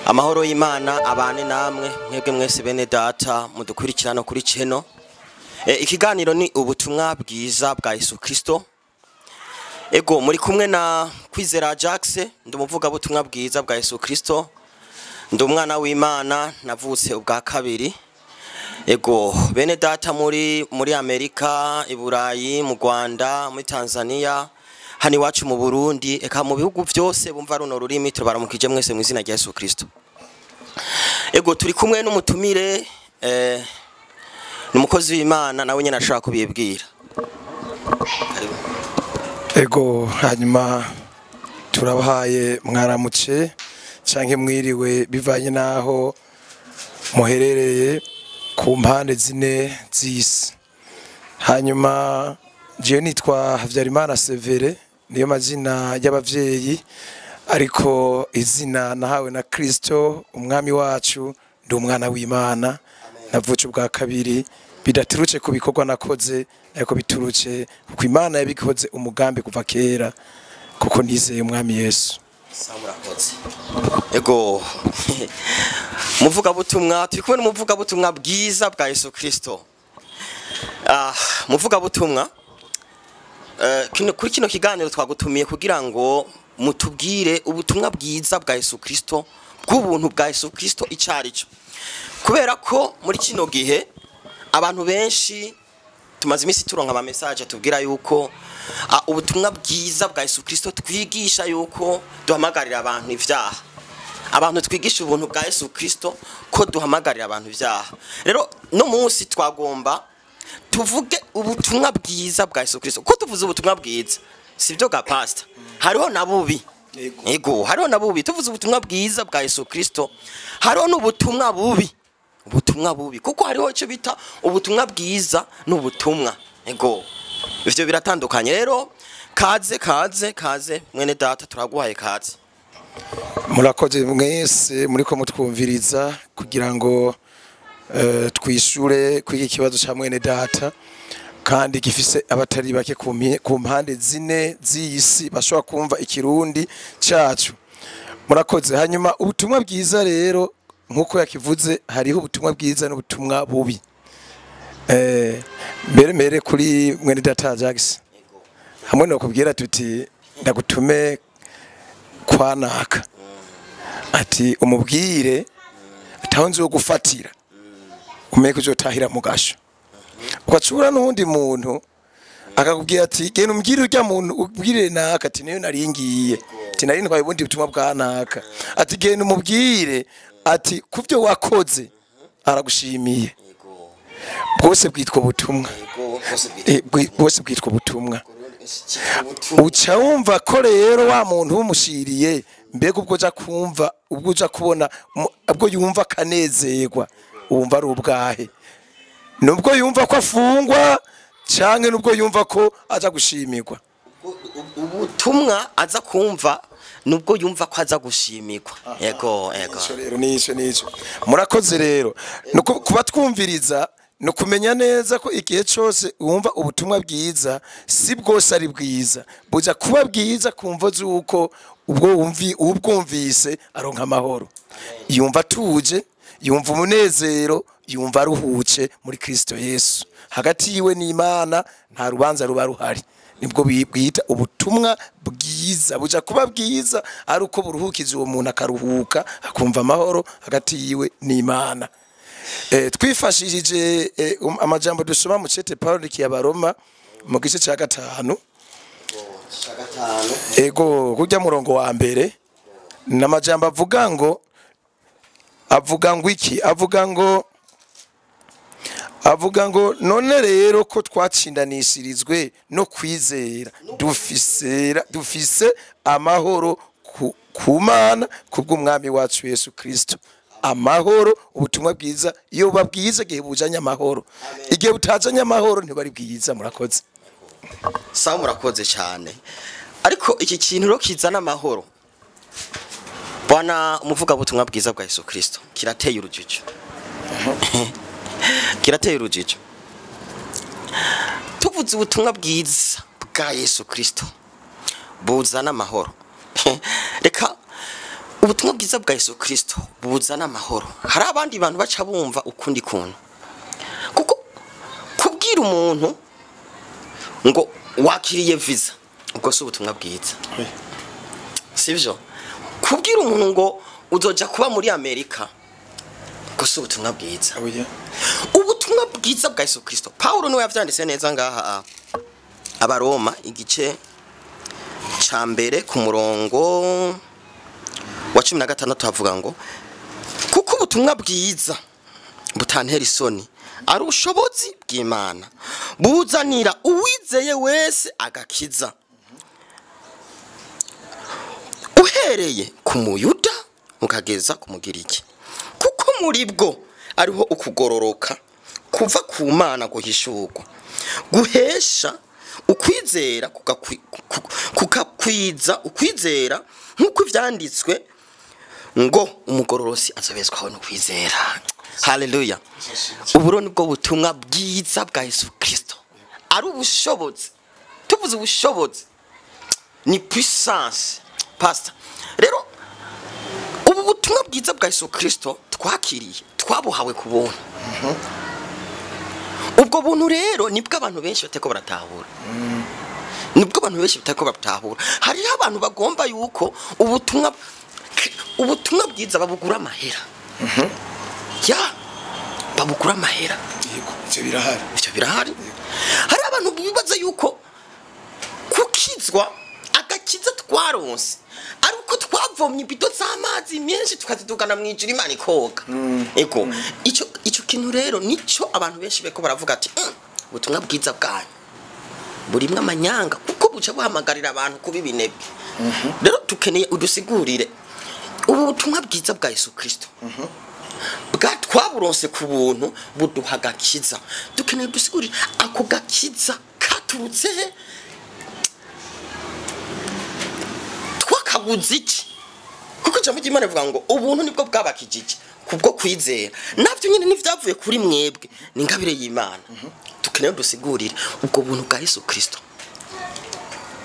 Amahoro y'Imana abane namwe mwebwe mwese bene data mudukurikirana kuri cheno. Ikiganiro ni ubutumwa bwiza bwa Yesu Kristo. Ego muri kumwe na Kwizera Jax, ndumuvuga ubutumwa bwiza bwa Yesu Kristo. Ndi umwana w'Imana navutse ubwa kabiri. Ego bene data muri Amerika, i Burayi, mu Rwanda, muri Tanzania, hani wacu mu Burundi, eka mu bihugu byose bumva runo rurimi tubaramukije mwese mu izina rya Yesu Kristo. Ego turi kumwe n'umutumire n'umukozi w'Imana nawe nyene ashaka kubibwira. Ego hanyuma turabahaye mwaramuce canke mwiriwe bivanye naho muherereye ku mpande zine z'isi. Hanyuma je nitwa Havyarimana Severe, niyo mazina y'abavyeyi, ariko izina nahawe na Kristo umwami wacu, ndi umwana w'Imana, navuce ubwa kabiri, bidaturutse ku bikorwa nakoze, ariko biturutse kuko Imana yabikoze umugambi kuva kera, kuko nizeye umwami Yesu. Samurakoze. Ego muvuga butumwa, turi kumwe n'umuvuga butumwa bwiza bwa Yesu Kristo. Muvuga butumwa kuri kino kiganiro twagutumiye kugira ngo mutubwire ubutumwa bwiza bwa Yesu Kristo, bw'ubuntu bwa Yesu Kristo icarico. Kubera ko muri kino gihe abantu benshi tumaze imisi turonka ama message tubwira yuko ubutumwa bwiza bwa Yesu Kristo twigisha yuko duhamagarira abantu ivyaha. Abantu twigisha ubuntu bwa Yesu Kristo ko duhamagarira abantu ivyaha. Rero no munsi twagomba tuvuge ubutumwa bwiza bwa Yesu Kristo. Ko tuvuze ubutumwa bwiza sivyo ga pastor, hariho nabubi. Ego hariho nabubi. Tuvuze ubutumwa bwiza bwa Yesu Kristo, hariho n'ubutumwa bubi. Ubutumwa bubi kuko hariho ico bita ubutumwa bwiza n'ubutumwa. Ego ivyo biratandukanye. Rero kaze mwene data turaguhaye kaze. Murakoze mwese muriko mutwumviriza kugira ngo twishure kwiki kibazo ca mwene data, kandi gifise abatari bake ku mpande zine z'isi bashobora kumva ikirundi cacu. Murakoze. Hanyuma ubutumwa bwiza rero nkuko yakivuze, hariho ubutumwa bwiza n'ubutumwa bubi. Mbere kuri mwene data Jax, hamwe no kubwira tuti ndagutume kwanaka, ati umubwire atahonze wo gufatira umeke uzotahira mu gasho. Ukacura n'undi muntu akakubwira ati genda umbwire urya muntu ubwire naka, ati niyo naringiye, ati nari ntwaye ubundi butumwa bwa naka, ati genda umubwire ati kuvyo wakoze aragushimiye. Bwose bwitwa ubutumwa. Bwose bwitwa ubutumwa. Uca wumva ko rero wa muntu wumushiriye, mbega ubwo uja kumva, ubwo uja kubona, ubwo yumva kanezerwa, wumva ari ubwahe? Nubwo yumva ko afungwa canke nubwo yumva ko aza gushimirwa? Ubutumwa aza kumva nubwo yumva ko aza gushimirwa. Ego rero nico murakoze. Rero nuko kuba twumviriza no kumenya neza ko igihe cyose wumva ubutumwa bwiza si bwose ari bwiza, buja kuba bwiza kumva zuko ubwumvise aronka amahoro, yumva tuje, yumva umunezero, yumva aruhuce muri Kristo Yesu. Hagati yiwe n'Imana nta rubanza ruba ruhari. Nibwo bwita ubutumwa bwiza. Buja kuba bwiza ari uko buruhukije uwo muntu akaruhuka akumva amahoro hagati yiwe n'Imana. Twifashishije amajambo dusoma mu cete Paulo y'Abaroma mu gice ca 5. Ego kujya murongo wa mbere n'amajambo avuga ngo iki? Avuga ngo none rero ko twacindanishirizwe no kwizera dufise amahoro ku Mana kubw'umwami wacu Yesu Kristo. Amahoro, ubutumwa bwiza iyo babwiza gihe bujanye amahoro, igihe butajanye amahoro ntibari bwiza. Murakoze. Sawa, murakoze cyane. Ariko iki kintu ro kizana amahoro, bwana umuvuga ubutumwa bwiza bwa Yesu Kristo, kirateye urujijo. Kirateye urujijo. Tuvuze ubutumwa bwiza bwa Yesu Kristo buzana amahoro, reka ubutumwa bwiza bwa Yesu Kristo buzana amahoro. Hari abandi bantu baca bumva ukundi kuntu, kuko kubwira umuntu ngo wakiriye visa ubwo si ubutumwa bwiza, sivyo? Kubwira umuntu ngo uzoja kuba muri Amerika ubwo si ubutumwa bwiza. Ubutumwa bwiza bwa Yesu Kristo, Paulo niwe yavyanditse neza ngaha Abaroma igice ca mbere ku murongo wa 16 havuga ngo kuko ubutumwa bwiza butantera isoni ari ubushobozi bw'Imana buzanira uwizeye wese agakiza, uhereye ku muyuda mukageza ku mugiriki, kuko muri bwo ariho ukugororoka kuva ku Mana guhishurwa guhesha ukwizera kukakwiza ukwizera nkuko ivyanditswe ngo umugororosi azobezwaho no kwizera. Haleluya. Uburo nibwo butumwa bwiza bwa Yesu Kristo, ari ubushobozi. Tuvuze ubushobozi ni puissance, pastor. Rero ubu butumwa bwiza bwa Yesu Kristo twakiriye, twabuhawe kubona. Ubwo buntu rero nibwo abantu benshi bateko baratahura. Nibwo abantu benshi bateko batahura. Hari abantu bagomba yuko ubutumwa bwiza babugura amahera. Ya babugura amahera. Yego, ivyo birahari. Hari abantu bibaza yuko kukizwa agakiza twaronse ari uko twavomye ibido z'amazi menshi tukazidugana mu ijuru Imana ikoga. Ego ico kintu rero nico abantu benshi beko baravuga ati ubutumwa bwiza bwanyu burimwe amanyanga kuko buca buhamagarira abantu kuba ibinebwe. Rero tukeneye udusigurire ubu butumwa bwiza bwa Yesu Kristo bwa twaburonse ku buntu buduha gakiza. Dukeneye dusigurire ako gakiza katurutse he, twakaguze iki? Kuko cyamwe Imana ivuga ngo ubuntu nibwo bwabakijije kubwo kwizera, navyo nyine nivyavuye kuri mwebwe n'ingabire y'Imana. Dukeneye dusigurire ubwo buntu bwa Yesu Kristo,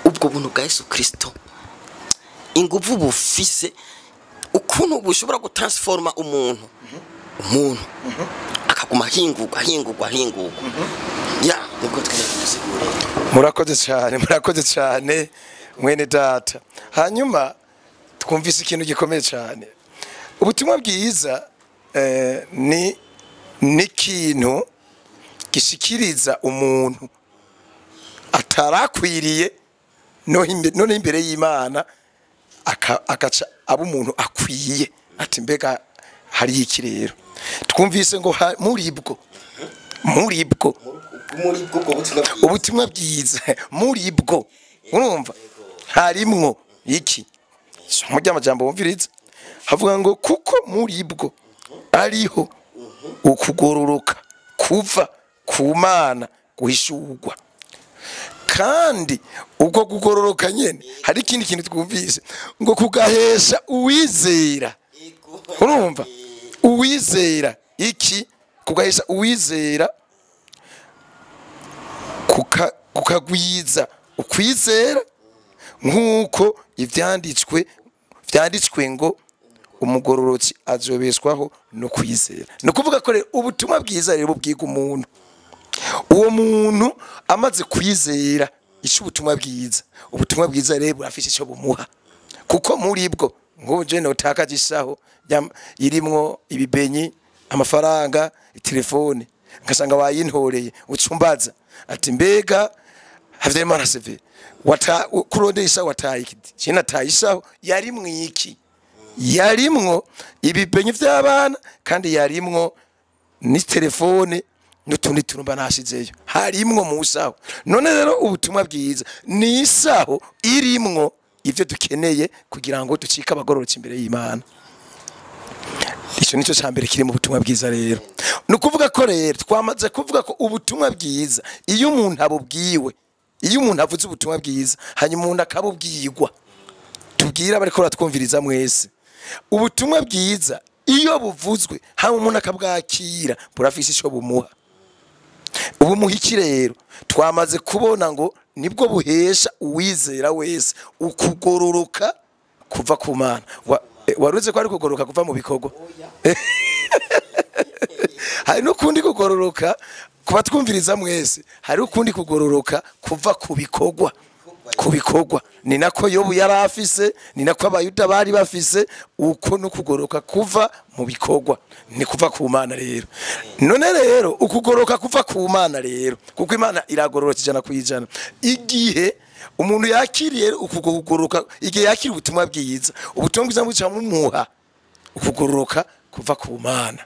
ubwo buntu bwa Yesu Kristo inguvu bufise ukuntu bushobora gutransforma umuntu akaguma hingurwa. Ya niko twene dusigurire. Murakoze cyane mwene data. Hanyuma twumvise ikintu gikomeye cyane. Ubutumwa bwiza ni kintu gishikiriza umuntu atarakwiriye none imbere y'Imana akaca aba umuntu akwiye. Ati mbega hari iki rero? Twumvise ngo muri bwo ubutumwa bwiza muri bwo urumva harimwo iki? Mu ry'amajambo wumviriza havuga ngo kuko muri bwo ariho ukugororoka kuva ku Mana guhishurwa, kandi ubwo kugororoka nyene hari ikindi kintu twumvise ngo kugahesha uwizera. Urumva uwizera iki? Kugahesha uwizera kukagwiza ukwizera nkuko vyanditswe ngo umugororotsi azobeshwaho no kwizera. No kuvuga ko ubutumwa bwiza rero bubwiga umuntu, uwo muntu amaze kwizera ico ubutumwa bwiza rero burafise ico bumuha, kuko muri bwo ngo je no takagishaho irimwo ibibenyi, amafaranga, telefone, ngasanga wayintoreye ucumbaza ati mbega havye Imana seve kurondesha wataye ikiti cina tayishaho yari mwiki? Yarimwo ibibenyi vy'abana kandi yarimwo ni telefone n'utundi turumba nashizeyo harimwo musaho. None rero ubutumwa bwiza ni isaho irimwo ivyo dukeneye kugira ngo ducika abagororotse imbere y'Imana. Ico nico cyambere kiri mu butumwa bwiza rero. Nukuvuga ko rero twamaze kuvuga ko ubutumwa bwiza iyo umuntu abubwiwe, iyo umuntu avuze ubutumwa bwiza hanyuma umuntu akabubwirwa, tubwira bariko ratwumviriza mwese, ubutumwa bwiza iyo buvuzwe hanyuma umuntu akabwakira burafise ico bumuha. Ubu muhiki rero twamaze kubona ngo nibwo buhesha uwizera wese ukugororoka kuva ku Mana. waruze ko ari kugoroka kuva mu bikorwa hari n'ukundi kugororoka kuba twumviriza mwese hari ukundi kugororoka kuva ku bikorwa ni nako Yobu yari afise ni nako abayuda bari bafise uko no kugoroka kuva mu bikorwa ni kuva ku Mana rero none rero ukugoroka kuva ku Mana rero kuko Imana iragororoka ijana kwijana igihe umuntu yakiriye ukugoroka igihe yakiri ubutumwa bwiza ubutumwa bwiza mumuha ukugororoka kuva ku Mana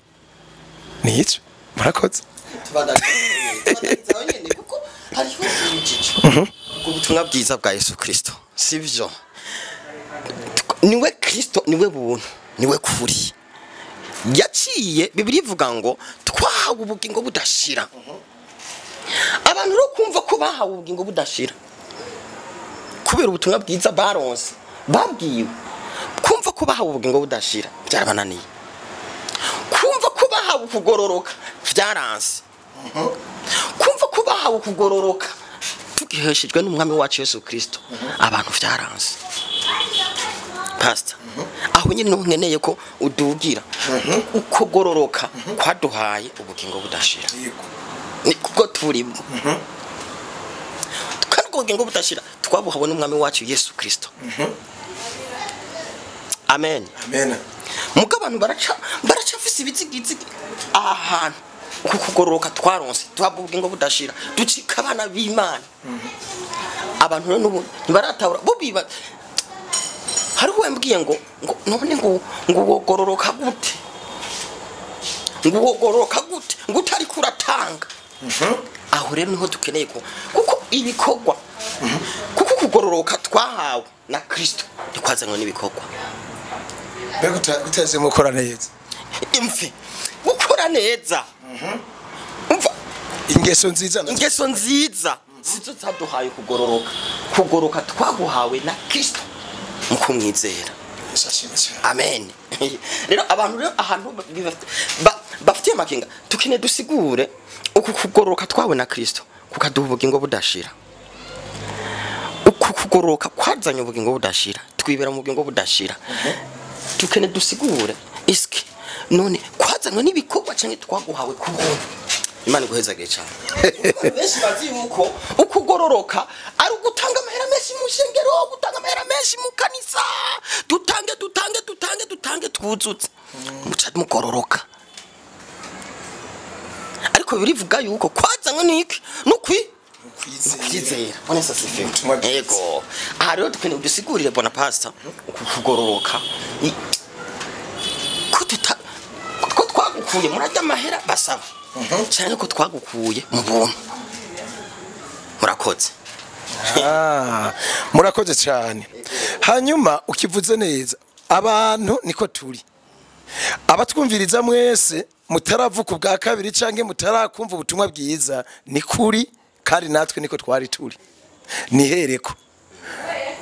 nico murakoze ubutumwa bwiza bwa Yesu Kristo sivyo niwe Kristo niwe buntu niwe kuri yaciye Bibiliya ivuga ngo twahawe ubugingo budashira abantu ro kumva ko bahawe ubugingo budashira kubera ubutumwa bwiza baronse babwiwe kumva ko bahawe ubugingo budashira byarabananiye kumva ko bahawe kugororoka byaranse kumva ko bahawe kugororoka tugiheshejwe n'umwami wacu Yesu Kristo abantu byaranse pastor aho nyine nkeneye ko udugira ukogororoka kwaduhaye ubugingo budashira ni kuko turimo kandi ubugingo budashira twabuhawe n'umwami wacu Yesu Kristo amen amen muko abantu baracafise ibizigizigi ahantu ukugororoka twaronse twabugingo budashira ducika abana b'Imana abantu n'ubu ntibaratahura bo biba hari uwembwiye ngo none ngo wogororoka gute ngo utari kuratanga aho rero niho dukeneye ko kuko ibikorwa kuko kugororoka twahawe na Kristo nikwazanwa n'ibikorwa guteze mukora neza imfi gukora neza umva ingeso nziza sizo zaduhaye kugororoka twaguhawe na Kristo mukumwizera amen rero abantu rero ahantu bafitiye makinga tukine dusigure uku kugororoka twawe na Kristo kukaduha ubugingo budashira uku kugororoka kwazanye ubugingo budashira twibera mu bugingo budashira tukene dusigure iski none kwazanwa n'ibikorwa cyane twaguhawe kubona Imana guhezage cyane benshi bazi yuko ukugororoka ari ugutanga amahera menshi mu shengero gutanga amahera menshi mu kanisa dutange twuzutse muca mugororoka ariko birivuga yuko kwazanwa n'iki kwizera bonesa sife yego aha rero tukene dusigurire bona pastor ukugororoka ko twagukuye murajya amahera basaba cyane ko twagukuye mu buntu murakoze murakoze cyane hanyuma ukivuze neza abantu niko turi abatwumviriza mwese mutaravuka bwa kabiri canke mutarakumva ubutumwa bwiza ni kuri kandi natwe niko twari turi nihereko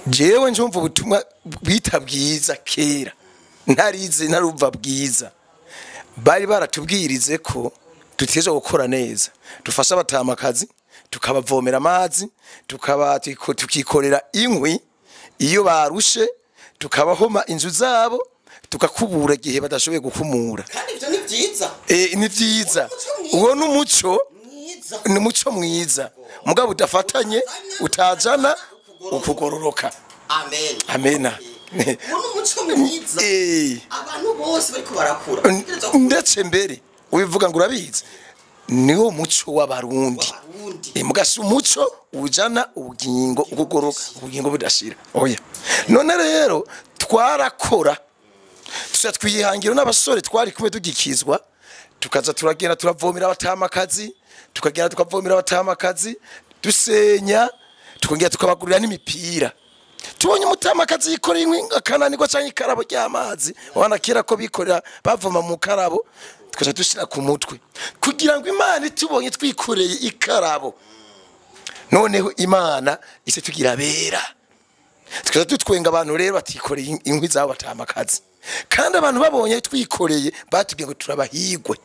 jewe njumva ubutumwa bita bwiza kera ntarize narumva bwiza bari baratubwirize ko tuteze gukora neza dufasha abatamakazi tukabavomera amazi tukikorera inkwi iyo barushe tukabahoma inzu zabo tukakubura gihe badashoboye gukumura kandi ivyo ni byiza ni byiza uwo ni umuco mwiza mugabo udafatanye utajana ukugororoka amen umuco mwiza abantu bose bariko barakura ndetse mbere ubivuga ngo urabizi niwo muco w'abarundi mugasi umuco ujana ubugingo ukugoroka ubugingo budashira oya none rero twarakora twihangira n'abasore twari kumwe tugikizwa tukaza turagenda turavomera abatamakazi dusenya tukongera tukabagurira n'imipira tubonye umutamakazi yikoreye inkwi akananirwa cyangwa ikarabo ry'amazi wanakira ko bikorera bavoma mu karabo tukaja dushira ku mutwe kugira ngo Imana itubonye twikoreye ikarabo noneho Imana ise tugira bera tukaza tutwenga abantu rero batikoreye inkwi zabo batamakazi kandi abantu babonye twikoreye batubwiye ngo turabahigwe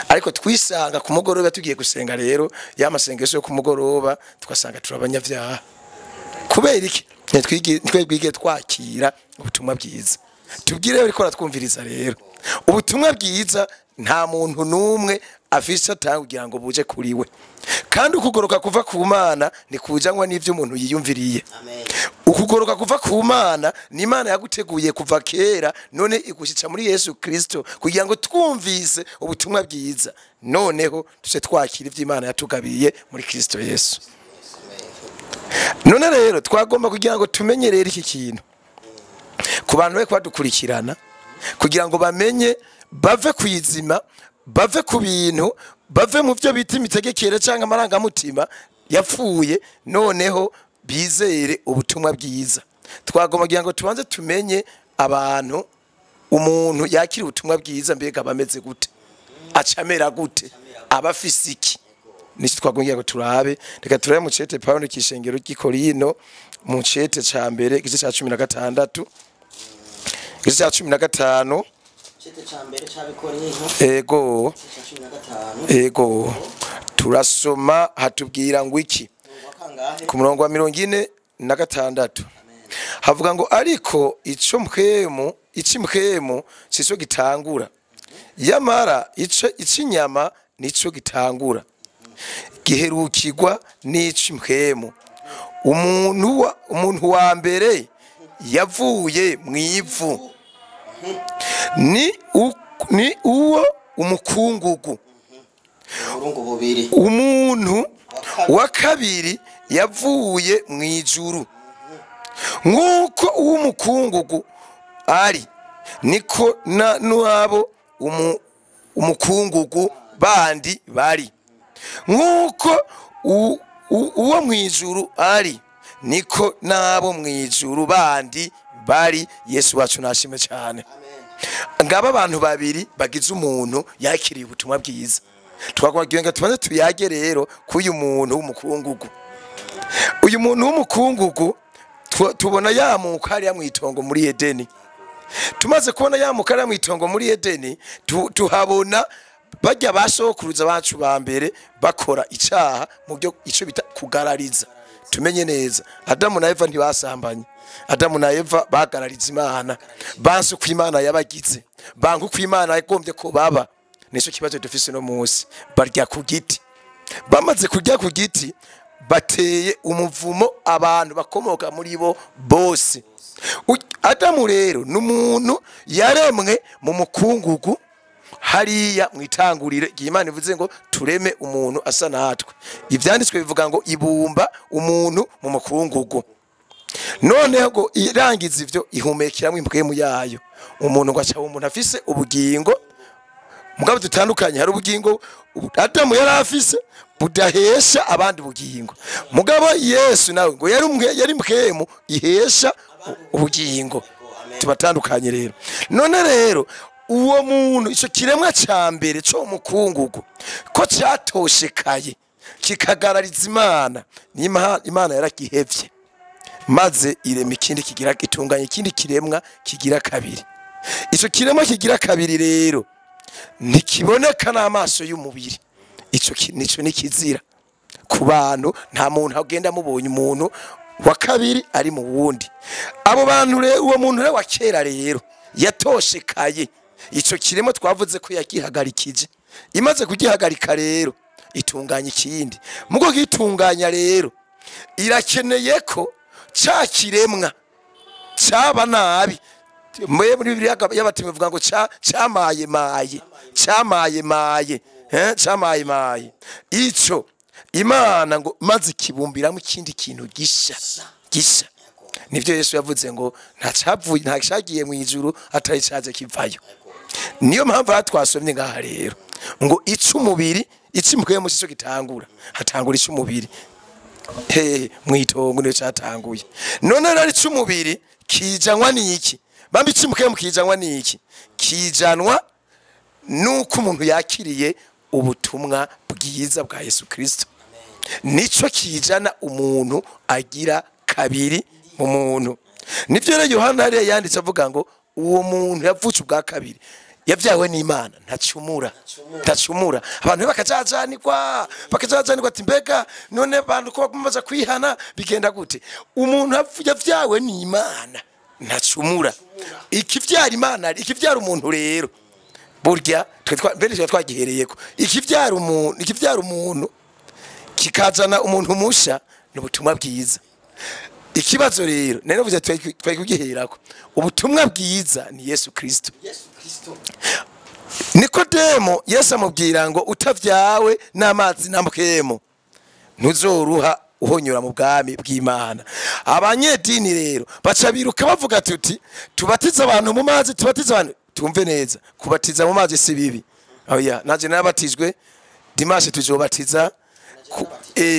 ariko twisanga ku mugoroba tugiye gusenga rero yamasengesho yo ku mugoroba tukasanga turabanyavyaha kubera iki twebwige twakira ubutumwa bwiza tubwire ariko ratwumviriza rero ubutumwa bwiza nta muntu numwe afise atanga kugira ngo buje kuriwe kandi ukugoroka kuva ku Mana ni kujanwa n'ivyo umuntu yiyumviriye ukugoroka kuva ku Mana ni Imana yaguteguye kuva kera none igushitsa muri Yesu Kristo kugira ngo twumvise ubutumwa bwiza noneho tuje twakira ivyo Imana yatugabiye muri Kristo Yesu. None rero twagomba kugira ngo tumenye rero iki kintu ku bantu be kwadukurikirana kugira ngo bamenye bave kwizima bave ku bintu bave mu byo bita imitegekere cyangwa amarangamutima yapfuye noneho bizere ubutumwa bwiza. Twagomba kugira ngo tubanze tumenye abantu umuntu yakira ubutumwa bwiza mbega bameze gute acamera gute abafise iki nico twagomba ngo turabe reka turabe mu cete Paulo kishengero gikorino mu cete ca mbere igice ca 16 igice ca 15 cete ca mbere ca bikorino ego ego turasoma hatubwira ngo iki ku murongo wa 46 havuga ngo ariko ico mpwemu sico gitangura yamara ikinyama nico gitangura giherukirwa n'ici mpwemu umuntu wa mbere yavuye mwivu ni uwo umukungugu umuntu wa kabiri yavuye mwijuru nkuko uwo umukungugu ari niko n'abo umukungugu bandi bari nkuko uwo mwijuru ari niko nabo mwijuru bandi bari. Yesu wacu nashime cyane. Ngaba abantu babiri bagize umuntu yakiriye ubutumwa bwiza twagwagiye tubanze tuyage rero kuyu muntu w'umukungugu. Uyu muntu w'umukungugu tubona yamuka hari yamwitongo muri Edeni. Tumaze kubona yamuka hari yamwitongo muri Edeni tuhabona bajya basokuruza bacu ba mbere bakora icaha mu byo ico bita kugarariza. Tumenye neza Adamu na Eva ntibasambanye. Adamu na Eva bagarariza Imana banse ku Imana yabagize banku ku Imana yagombye ko baba. Nico kibazo dufise no munsi barya ku giti bamaze kurya ku giti bateye umuvumo abantu bakomoka muri bo bose. Adamu rero n'umuntu yaremwe mu mukungugu hariya mwitangurire Imana ivuze ngo tureme umuntu asa natwe. Ivyanditswe bivuga ngo ibumba umuntu mu mukungugu. None ngo irangiza ivyo ihumekiramo impwemu yayo umuntu ngo acha umuntu afise ubugingo mugabo dutandukanye. Hari ubugingo Adamu yari afise budahesha abandi ubugingo mugabo Yesu nawe ngo yari mpwemu ihesha ubugingo. Tubatandukanye rero. None rero uwo muntu ico kiremwa ca mbere cyo umukungugu ko cyatoshekaye kikagarariza Imana Imana yarakihevye maze irema ikindi kigira gitunganya ikindi kiremwa kigira kabiri. Ico kiremwa kigira kabiri rero ntikiboneka n'amaso y'umubiri. Ico nico nikizira ku bantu nta muntu agenda mubonye umuntu wa kabiri ari mu wundi. Abo bantu rero uwo muntu rero wa kera rero yatoshekaye ico kiremwa twavuze ko yagihagarikije. Imaze kugihagarika rero itunganya ikindi mugo gitunganya rero irakeneye ko cha kiremwa cyaba nabi mwe muri Bibiliya y'abatime bivuga ngo cyamaye maye ico Imana ngo maze kibumbiramo ikindi kintu gisha. Nivyo Yesu yavuze ngo nta cyagiye mu ijuru atari cyaje kivayo. Niyo mpamvu twasomye ngaha rero ngo ico umubiri icimukwe mu cyo gitangura hatangura ico umubiri mwitongo niyo cyatanguye. None rero ico umubiri kijanwa niki bambi icimukwe mu kijanwa niki kijanwa nuko umuntu yakiriye ubutumwa bwiza bwa Yesu Kristo. Nico kijana umuntu agira kabiri mu muntu. Nivyo rero Yohana yari yanditse avuga ngo uwo muntu yavutse ubwa kabiri yavyawe n'Imana ntacumura. Abantu bakajajanirwa ati mbega none abantu ko bagumaza kwihana bigenda gute? Umuntu yavyawe n'Imana ntacumura ikivyara imana ikivyara umuntu rero burya mbere twagihereyeko ikivyara umuntu kikazana umuntu musha n'ubutumwa bwiza. Ikibazo rero nene vuze twayikugiherako ubutumwa bwiza ni Yesu Kristo. Nikodemo Yesu amubwira ngo utavyawe n'amazi n'amukemo ntuzoruha uhonyura mu bwami bw'Imana. Abanyedini rero baca biruka bavuga tuti tubatiza abantu mu mazi tubatiza abantu tumve neza kubatiza mu mazi si bibi. Oya naje nabatijwe dimanche tuzobatiza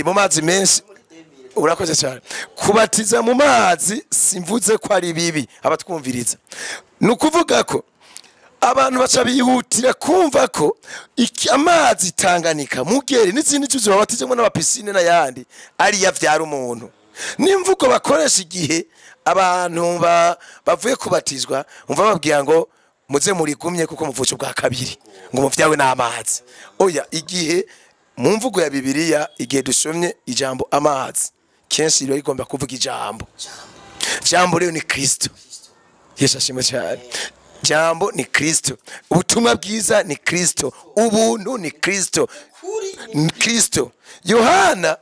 mu mazi menshi. Urakoze cyane kubatiza mu mazi simvuze ko ari bibi abatwumviriza. Nukuvuga ko abantu baca bihutira kumva ko amazi Tanganyika Mugere n'izindi cyuzo babatizemo n'abapisine n'ayandi ari yavyara umuntu. Nimvuko bakoresha igihe abantu bavuye kubatizwa umva babwira ngo muze murigumye kuko muvuce bwa kabiri ngo muvyawe n'amazi. Oya igihe mu mvugo ya Bibiliya igihe dusomye ijambo amazi kenshi rero igomba kuvuga jambo rero ni Kristo. Yesu ashimwe cyane. Jambo ni Kristo, ubutumwa bwiza ni Kristo, ubuntu ni Kristo. Kristo Yohana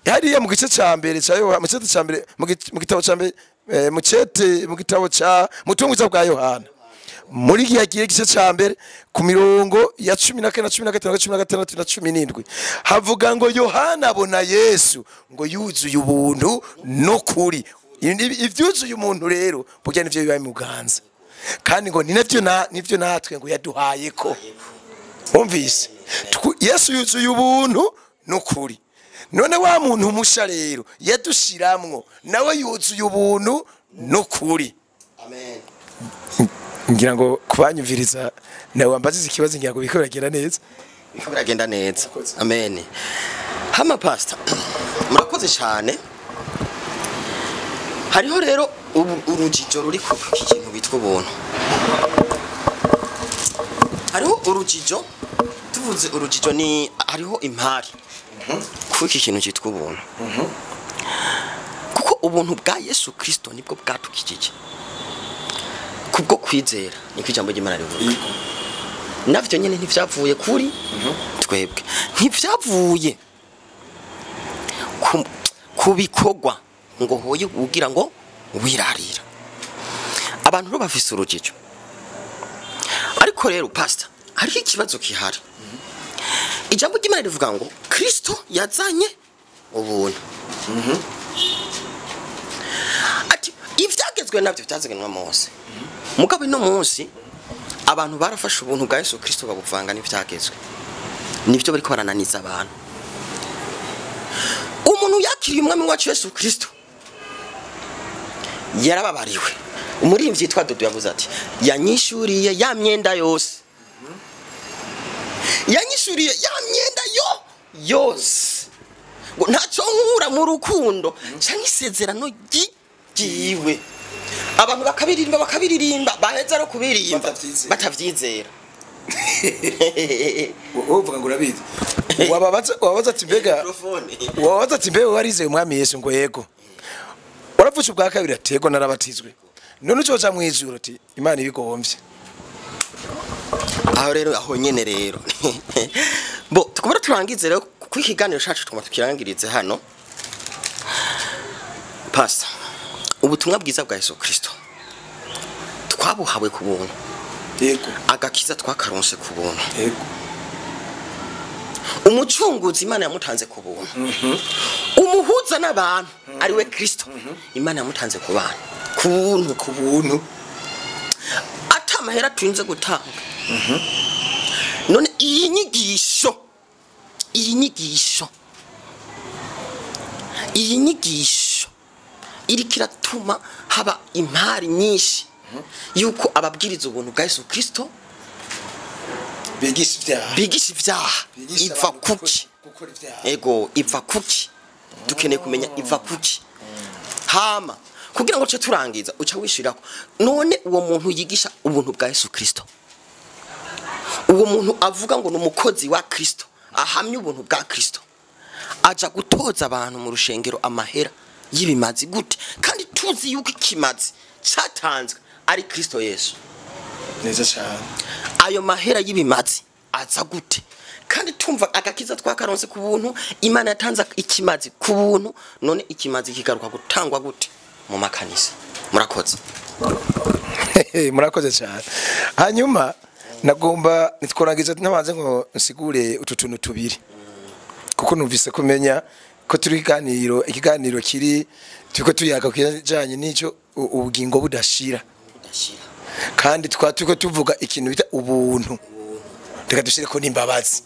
hariya mu gice ca mbere ca Yohana mu gitabo ca mbere mu gitabo ca mutunguza bwa Yohana muri gihe gice ca mbere ku mirongo ya 14 na 15 na 16 na 17 havuga ngo Yohana abona Yesu ngo yuzuye ubuntu no kuri. Ivyuzuye umuntu rero burya nivyo bibaye mu ganza kandi ngo nivyo natwe ngo yaduhaye ko umvise Yesu yuzuye ubuntu n'ukuri. None wa muntu musha rero yadushiramwo nawe yuzuye ubuntu n'ukuri. Amen. Ngira ngo kubanyumviriza nawe wambaziza ikibazo ngira ngo bikoragera neza. Bikoragenda neza. Amen. Hama pastor murakoze cyane. Hariho rero urujijo ruri ku kintu bitwa ubuntu. Hariho urujijo tuvuze urujijo ni hariho impari ku kintu cyitwa ubuntu. Kuko ubuntu bwa Yesu Kristo nibwo bwatukijije kubwo kwizera niko ijambo ry'Imana rivuga. Navyo nyene ntivyavuye kuri twebwe ntivyavuye kubikogwa ngo hoye ugira ngo wirarira abantu ro bafise urujijo. Ariko rero pastor hari ikibazo kihari. Ijambo ry'Imana rivuga ngo Kristo yazanye ubuntu. Ati ivyagezwe navyo byazanwa Mose. Mugabo no munsi abantu barafashe ubuntu bwa Yesu Kristo babuvanga n'ivyagezwe. Nivyo bariko barananiza abantu. Umuntu yakiriye umwami wacu Yesu Kristo yarababariwe. Umurimvyi yitwa Dodo yavuze ati yanyishuriye ya myenda yose. Yanyishuriye ya myenda yose. Ngo ntaco nkura mu rukundo cyangwa isezerano giwe. Abantu bakabiririmba baheza ro kubirimba batavyizera. Uvuga ngo urabizi wabaza ati mbega warize umwami Yesu ngo yego waravuze ubwa kabiri atego narabatizwe none uco ca mwijuru ati Imana ibigomvye. Aho rero aho nyene rero bo tukubara turangize rero ku ikiganiro cacu tukirangirize hano pastor. Ubutumwa bwiza bwa Yesu Kristo twabuhawe ku buntu. Yego. Agakiza twakaronse ku buntu. Yego. Umucunguzi Imana yamutanze ku buntu. Umuhuza n'abantu ari we Kristo. Imana yamutanze ku bantu. Ku buntu. Atamahera twinze gutanga. None iyi nyigisho iri kiratuma haba impari nyinshi yuko ababwiriza ubuntu bwa Yesu Kristo bigisha ivyaha iva kuki. Ego iva kuki dukeneye kumenya iva kuki. Hama kugira ngo turangiza uca wishirako none uwo muntu yigisha ubuntu bwa Yesu Kristo, uwo muntu avuga ngo n'umukozi wa Kristo ahamye ubuntu bwa Kristo, aja gutoza abantu mu rushengero amahera y'ibimazi gute kandi tuzi yuko ikimazi cyatanzwe ari Kristo Yesu neza cyane ayo mahera y'ibimazi aza gute kandi tumva agakiza twakaronse ku buntu Imana yatanze ikimazi ku buntu none ikimazi kigaruka gutangwa gute mu makanisa murakoze murakoze cyane hanyuma nagomba nitworangiza nabanze ngo nsigure ututuntu tubiri kuko numvise kumenya ko turi ikiganiro kiri tuko tuyaka kujanye n'icyo ubugingo budashira kandi twatuko tuvuga ikintu bita ubuntu reka dushire ko nimbabazi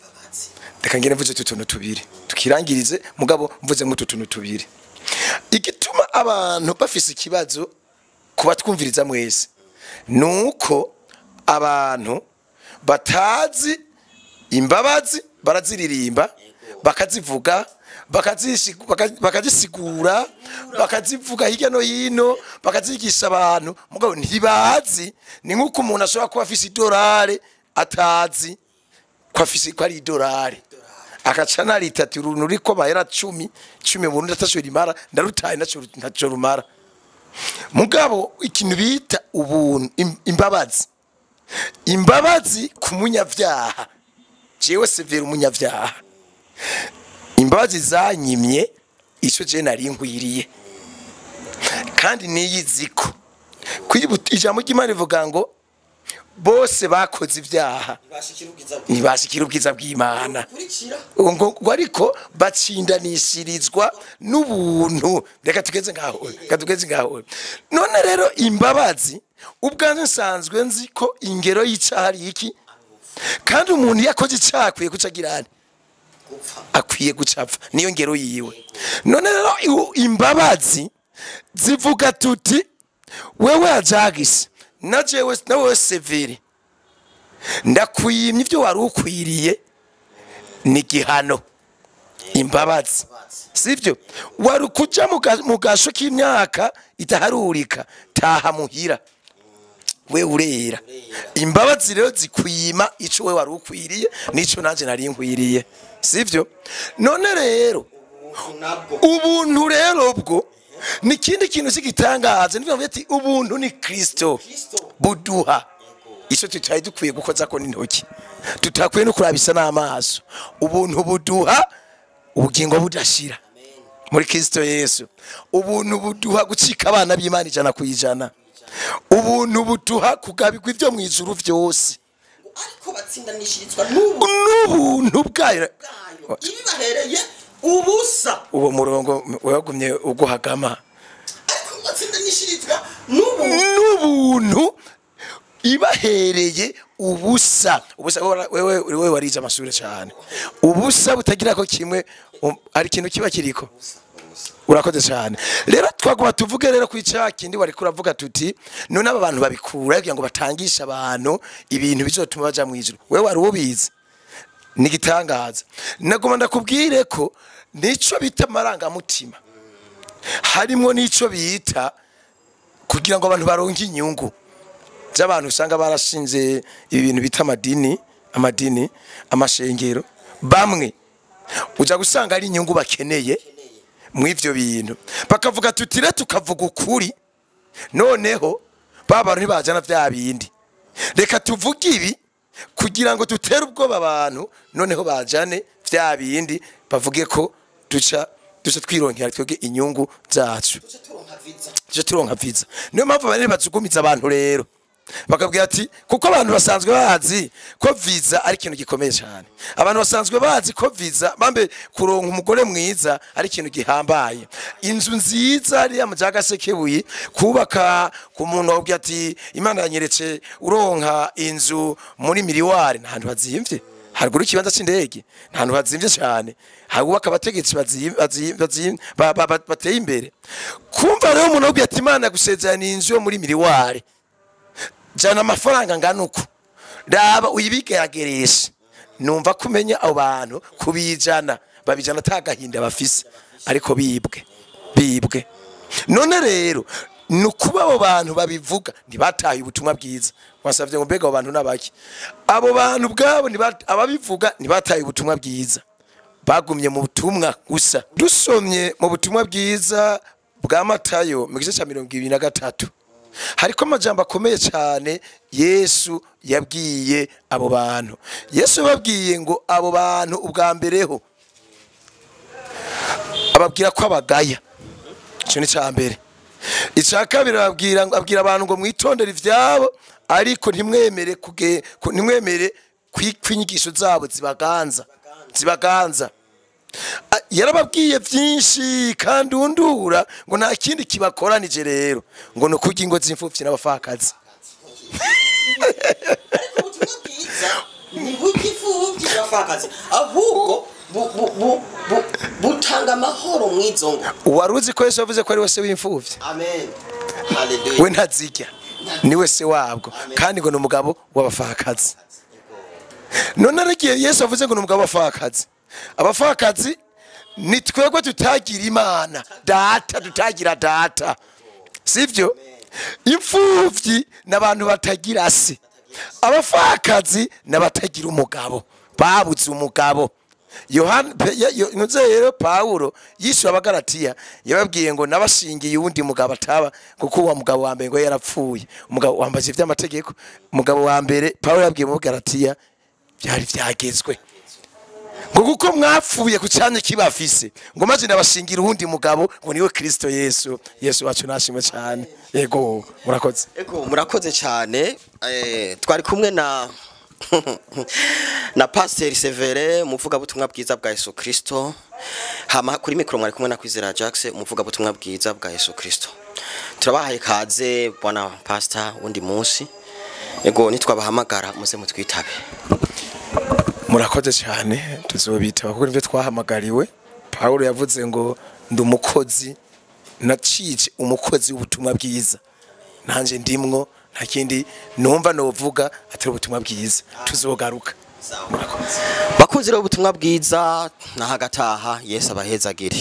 reka ngene mvuze ututuntu tubiri tukirangirize mugabo mvuze mu tutuntu tubiri igituma abantu bafise ikibazo kuba twumviriza mwese nuko abantu batazi imbabazi baraziririmba bakazivuga bakazisigura bakazivuga hirya no hino bakazigisha abantu mugabo ntibazi ni nkuko umuntu ashobora kuba afise idolari atazi ko afise ko ari idolari akacana ritatu runuri ko bahera 10 Burundi atashobora imara ndarutaye ntaco rumara mugabo ikintu bita ubuntu imbabazi ku munyavyaha jewe severa umunyavyaha imbabazi zanyimye ico je nari nkwiriye kandi niyiziko ijambo ry'Imana rivuga ngo bose bakoze ibyaha ntibashikira ubwiza bw'Imana ngo ariko bacindanishirizwa n'ubuntu reka tugeze ngaho none rero imbabazi ubwanze nsanzwe nzi ko ingero y'icaha ari iki kandi umuntu yakoze icyaha akwiye kucagirana akwiye gucapfa niyo ngero yiwe none rero imbabazi zivuga tuti wewe ajagise nawe severe ndakwiyimye ibyo wari ukwiriye ni gihano imbabazi sivyo wari kuja mu gasho k'imyaka itaharurika taha muhira we urera imbabazi rero zikwima ico we wari ukwiriye nico nanje nari nkwiriye sivyo none rero ubuntu rero bwo ni kindi kintu kigitangaje nivuga ati ubuntu ni Kristo buduha ico tutaye dukwiye gukoza ko n'intoki tutakwiye no kurabisa n'amaso ubuntu buduha ubugingo budashira muri Kristo Yesu ubuntu buduha gucika abana b'Imana 100%. Ubuntu buduha kugabirwa ivyo mwijuru vyose ariko batsindanishirizwa n'ubuntu bwayo ibibahereye ubusa uwo murongo wagumye uguhagama ariko batsindanishirizwa n'ubuntu ibahereye ubusa wewe warije amashure cyane ubusa butagira ko kimwe ari kintu kiba kiriko urakoze cyane rero twaguba tuvuge rero kwica kindi wari kuravuga tuti none aba bantu babikura kugira ngo batangisha abantu ibintu bizotuma baja mu ijuru wewe wari ubizi ni gitangaza nagoma ndakubwire ko nico bita maranga mutima harimo nico bita kugira ngo abantu baronke inyungu z'abantu usanga barashinze ibintu bita amadini amashengero bamwe uja gusanga ari inyungu bakeneye mw'ivyo bintu bakavuga tutire tukavuga ukuri noneho baba ntibajana vya bindi reka tuvuge ibi kugira ngo dutere ubwoba abantu noneho bajane vya bindi bavuge ko duca twironkera twebwe inyungu zacu duca turonka viza niyo mpamvu bane bazugumiza abantu rero bakabwira ati kuko abantu basanzwe bazi ko viza ari ikintu gikomeye cyane abantu basanzwe bazi ko viza bambe kuronka umugore mwiza ari ikintu gihambaye inzu nziza ari amajagasekebuye kubaka ku muntu wabwiye ati Imana yanyeretse uronka inzu muri miliwari ntahantu hazimvye haruguru ikibanza c'indege ntahantu hazimvye cyane hagubaka abategetsi bateye imbere kumva rero umuntu wabwiye ati Imana yagusezerana inzu yo muri miliwari jana amafaranga nganuko raba uyibigerageresha numva kumenya abo bantu kubijana babijana tagahinda bafise ariko bibwe none rero nukuba abo bantu babivuga ntibataye ubutumwa bwiza wasavye ngo mbega abo bantu nabaki abo bantu bwabo ababivuga ntibataye ubutumwa bwiza bagumye mu butumwa gusa dusomye mu butumwa bwiza bwa Matayo mu gice cya 23 hariko amajambo akomeye cyane Yesu yabwiye abo bantu. Yesu babwiye ngo abo bantu ubwa mbereho ababwira ko abagaya, cyo ni cya mbere. Icya kabiri abwira abantu ngo mwitondere ivyabo ariko ntimwemere kwinyigisho zabo zibaganza. Yarababwiye byinshi kandi undura ngo nta kindi kibakoranije rero ngo no kurya ingo z'imfuvyi n'abafakazi. Ni bukifuvyi n'abafakazi ahubwo butanga amahoro mwizongo. Waruzi ko Yesu yavuze ko ari wese w'imfuvyi. Amen. Hallelujah. We ntazirya ni wese wabwo kandi ngo n'umugabo w'abafakazi. None aragiye Yesu avuze ngo n'umugabo w'abafakazi. Abafakazi ni twebwe tutagira Imana data, tutagira data, sivyo? Imfuvyi n'abantu batagira se, abafakazi n'abatagira umugabo, babuze umugabo. Yohana Paulo yishuye abagalatiya yababwiye ngo nabashingiye uwundi mugabo ataba kuko uwo mugabo wa mbere ngo yarapfuye. Umugabo wambaje ivy'amategeko, umugabo wa mbere Paulo yabwiye mu Galatiya byari vyagezwe ngo kuko mwapfuye ku cyanya kibafise ngo maze nabashingira uwundi mugabo ngo niwe Kristo Yesu. Yesu wacu nashimwe cyane. Yego murakoze. Ego murakoze cyane. Twari kumwe na Pasteur Severe muvuga butumwa bwiza bwa Yesu Kristo. Hama kuri mikro mwari kumwe na Kwizera Jax muvuga butumwa bwiza bwa Yesu Kristo. Turabahaye kaze bwana pastor wundi munsi. Ego nitwabahamagara muze mutwitabe. Murakoze cyane tuzobita kuko nivyo twahamagariwe. Paulo yavuze ngo ndumukozi nacije umukozi w'ubutumwa bwiza. Nanje ndimwo nta kindi numva novuga atari ubutumwa bwiza. Tuzogaruka. Bakunzi rero ubutumwa bwiza na hagataha Yesu abahezagire.